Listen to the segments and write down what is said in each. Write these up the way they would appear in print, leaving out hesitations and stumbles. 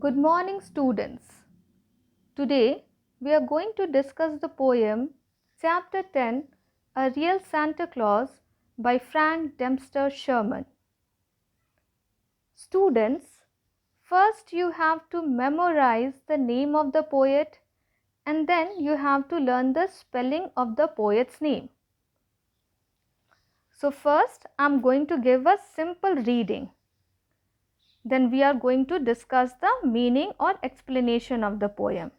Good morning, students. Today we are going to discuss the poem Chapter 10 A Real Santa Claus by Frank Dempster Sherman. Students, first you have to memorize the name of the poet and then you have to learn the spelling of the poet's name. So, first I am going to give a simple reading. Then we are going to discuss the meaning or explanation of the poem.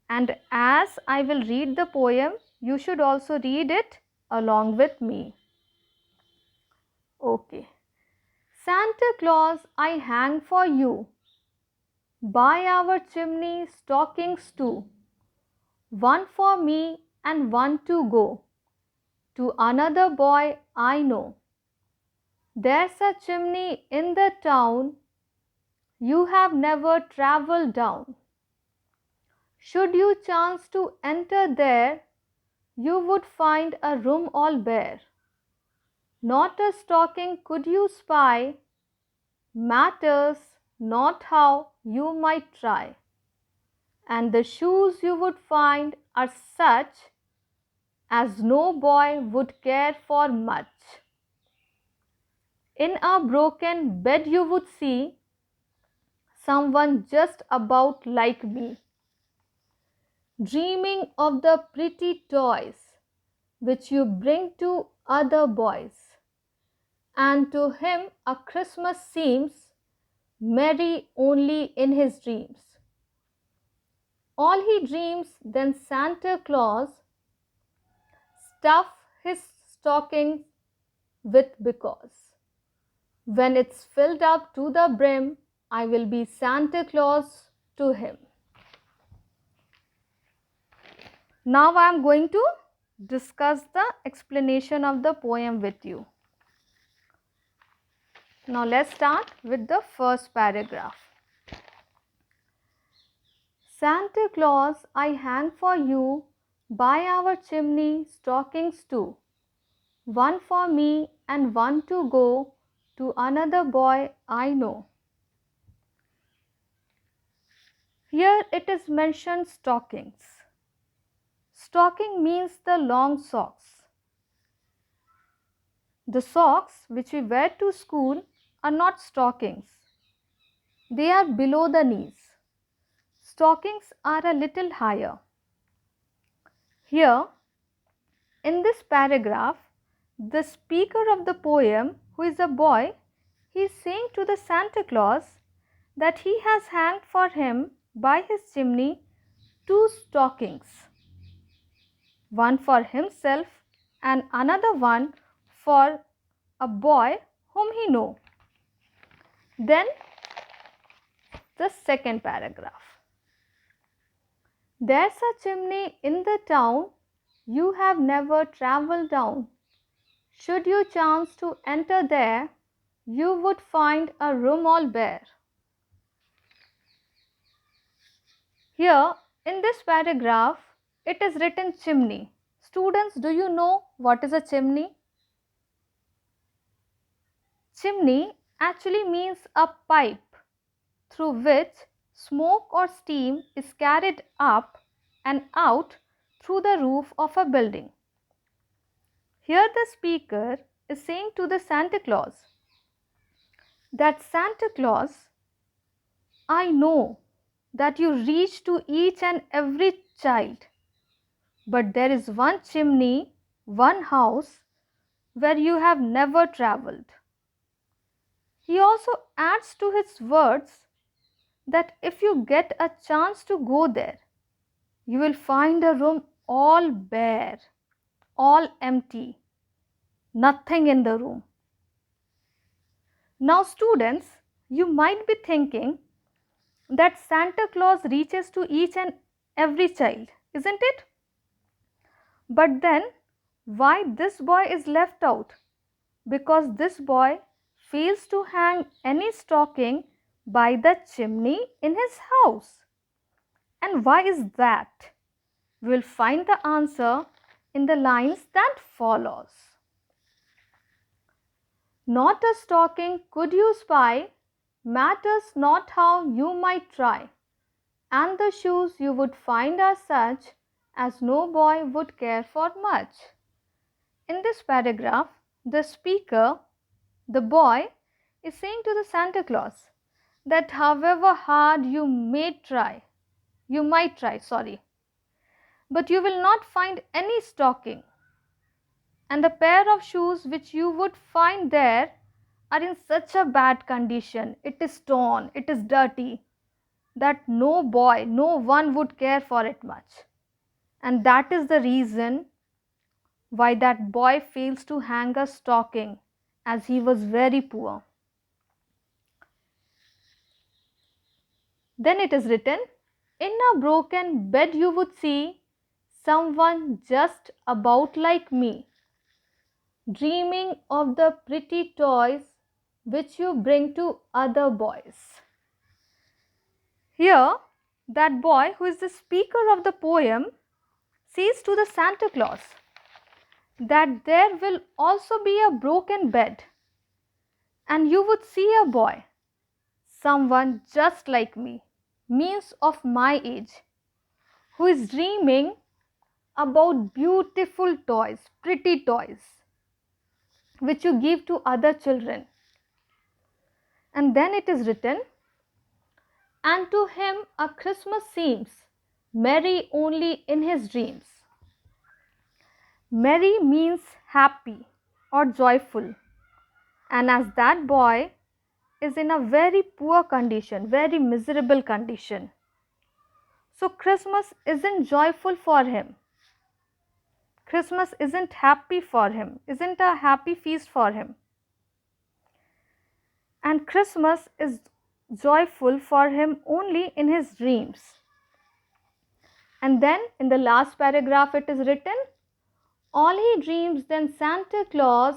And as I will read the poem, you should also read it along with me. Okay. Santa Claus, I hang for you by our chimney stockings too, one for me and one to go to another boy I know. There's a chimney in the town you have never travelled down. Should you chance to enter there, you would find a room all bare. Not a stocking could you spy, matters not how you might try. And the shoes you would find are such as no boy would care for much. In a broken bed you would see someone just about like me, dreaming of the pretty toys which you bring to other boys. And to him a Christmas seems merry only in his dreams. All he dreams then Santa Claus stuff his stocking with, because when it's filled up to the brim, I will be Santa Claus to him. Now I am going to discuss the explanation of the poem with you. Now let's start with the first paragraph. Santa Claus, I hang for you by our chimney stockings too, one for me and one to go to another boy I know. Here it is mentioned stockings. Stocking means the long socks. The socks which we wear to school are not stockings. They are below the knees. Stockings are a little higher. Here in this paragraph, the speaker of the poem, who is a boy, he is saying to the Santa Claus that he has hanged for him by his chimney two stockings, one for himself and another one for a boy whom he knows. Then the second paragraph. There's a chimney in the town you have never travelled down. Should you chance to enter there, you would find a room all bare. Here in this paragraph, it is written chimney. Students, do you know what is a chimney? Chimney actually means a pipe through which smoke or steam is carried up and out through the roof of a building. Here the speaker is saying to the Santa Claus that Santa Claus, I know that you reach to each and every child, but there is one chimney, one house where you have never travelled. He also adds to his words that if you get a chance to go there, you will find a room all bare, all empty, nothing in the room. Now students, you might be thinking that Santa Claus reaches to each and every child, isn't it? But then why this boy is left out? Because this boy fails to hang any stocking by the chimney in his house. And why is that? We will find the answer in the lines that follows. Not a stocking could you spy, matters not how you might try, and the shoes you would find are such as no boy would care for much. In this paragraph, the speaker, the boy, is saying to the Santa Claus that however hard you might try, but you will not find any stocking, and the pair of shoes which you would find there are in such a bad condition, it is torn, it is dirty, that no boy, no one would care for it much. And that is the reason why that boy fails to hang a stocking, as he was very poor. Then it is written, in a broken bed you would see someone just about like me, dreaming of the pretty toys which you bring to other boys. Here, that boy, who is the speaker of the poem, says to the Santa Claus that there will also be a broken bed, and you would see a boy, someone just like me, means of my age, who is dreaming about beautiful toys, pretty toys, which you give to other children. And then it is written, and to him a Christmas seems merry only in his dreams. Merry means happy or joyful, and as that boy is in a very poor condition, very miserable condition, so Christmas isn't joyful for him. Christmas isn't happy for him, isn't a happy feast for him. And Christmas is joyful for him only in his dreams. And then in the last paragraph it is written, all he dreams then Santa Claus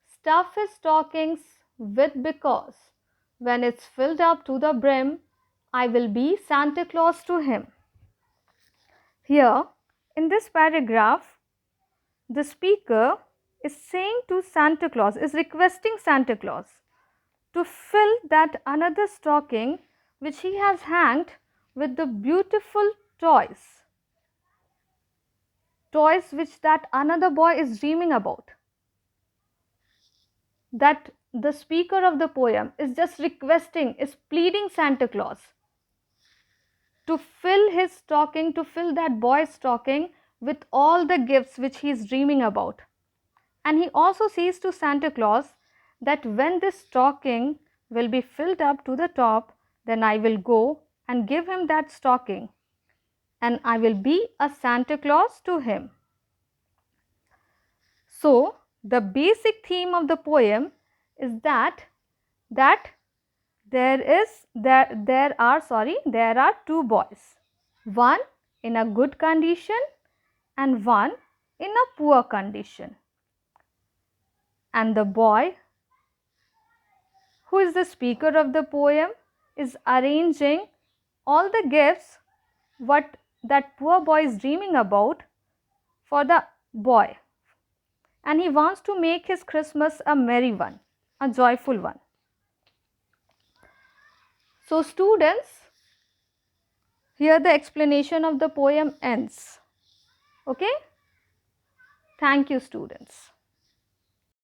stuff his stockings with, because when it's filled up to the brim, I will be Santa Claus to him. Here in this paragraph, the speaker is saying to Santa Claus, is requesting Santa Claus to fill that another stocking which he has hanged with the beautiful toys which that another boy is dreaming about. That the speaker of the poem is just requesting, is pleading Santa Claus to fill his stocking, to fill that boy's stocking with all the gifts which he is dreaming about. And he also says to Santa Claus that when this stocking will be filled up to the top, then I will go and give him that stocking, and I will be a Santa Claus to him. So the basic theme of the poem is that there are two boys, one in a good condition and one in a poor condition. And the boy, who is the speaker of the poem, is arranging all the gifts what that poor boy is dreaming about for the boy, and he wants to make his Christmas a merry one, a joyful one. So students, here the explanation of the poem ends. Okay? Thank you, students.